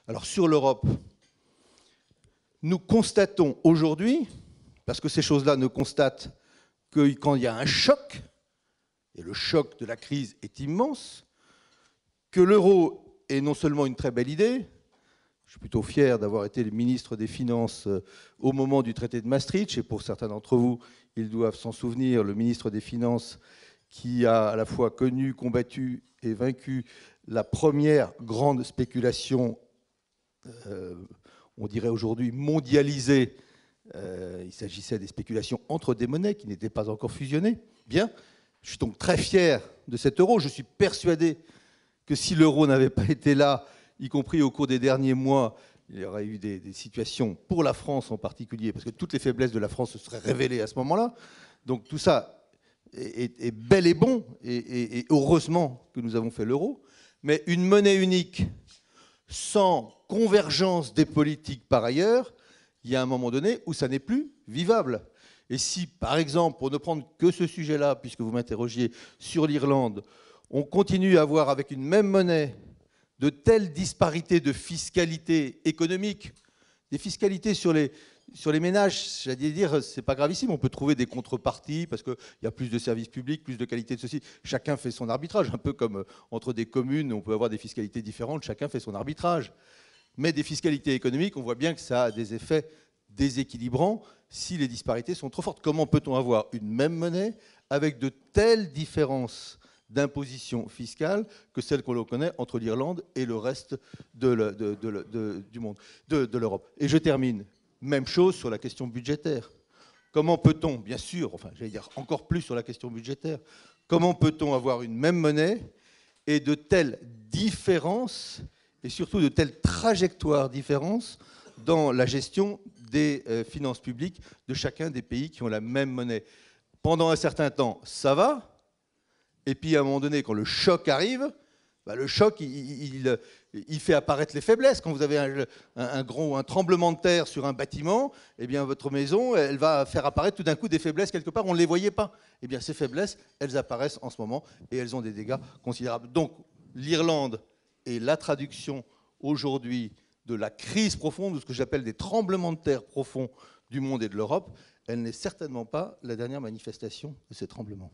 Alors sur l'Europe, nous constatons aujourd'hui, parce que ces choses-là ne constatent que quand il y a un choc, et le choc de la crise est immense, que l'euro est non seulement une très belle idée, je suis plutôt fier d'avoir été le ministre des Finances au moment du traité de Maastricht, et pour certains d'entre vous, ils doivent s'en souvenir, le ministre des Finances qui a à la fois connu, combattu et vaincu la première grande spéculation, on dirait aujourd'hui mondialisée. Il s'agissait des spéculations entre des monnaies qui n'étaient pas encore fusionnées. Bien, je suis donc très fier de cet euro. Je suis persuadé que si l'euro n'avait pas été là, y compris au cours des derniers mois, il y aurait eu des situations, pour la France en particulier, parce que toutes les faiblesses de la France se seraient révélées à ce moment-là. Donc tout ça est bel et bon, et heureusement que nous avons fait l'euro. Mais une monnaie unique sans convergence des politiques par ailleurs, il y a un moment donné où ça n'est plus vivable. Et si, par exemple, pour ne prendre que ce sujet-là, puisque vous m'interrogiez sur l'Irlande, on continue à avoir avec une même monnaie de telles disparités de fiscalité économique, des fiscalités sur les ménages, j'allais dire, c'est pas gravissime, on peut trouver des contreparties parce qu'il y a plus de services publics, plus de qualité de ceci. Chacun fait son arbitrage, un peu comme entre des communes, on peut avoir des fiscalités différentes, chacun fait son arbitrage. Mais des fiscalités économiques, on voit bien que ça a des effets déséquilibrants si les disparités sont trop fortes. Comment peut-on avoir une même monnaie avec de telles différences d'imposition fiscale que celle qu'on connaît entre l'Irlande et le reste du monde, de l'Europe? Et je termine. Même chose sur la question budgétaire. Comment peut-on, bien sûr, enfin j'allais dire encore plus sur la question budgétaire, comment peut-on avoir une même monnaie et de telles différences et surtout de telles trajectoires différentes dans la gestion des finances publiques de chacun des pays qui ont la même monnaie? Pendant un certain temps, ça va. Et puis, à un moment donné, quand le choc arrive, le choc, il fait apparaître les faiblesses. Quand vous avez un tremblement de terre sur un bâtiment, eh bien, votre maison, elle va faire apparaître tout d'un coup des faiblesses quelque part. On ne les voyait pas. Eh bien, ces faiblesses, elles apparaissent en ce moment et elles ont des dégâts considérables. Donc, l'Irlande est la traduction aujourd'hui de la crise profonde, de ce que j'appelle des tremblements de terre profonds du monde et de l'Europe. Elle n'est certainement pas la dernière manifestation de ces tremblements.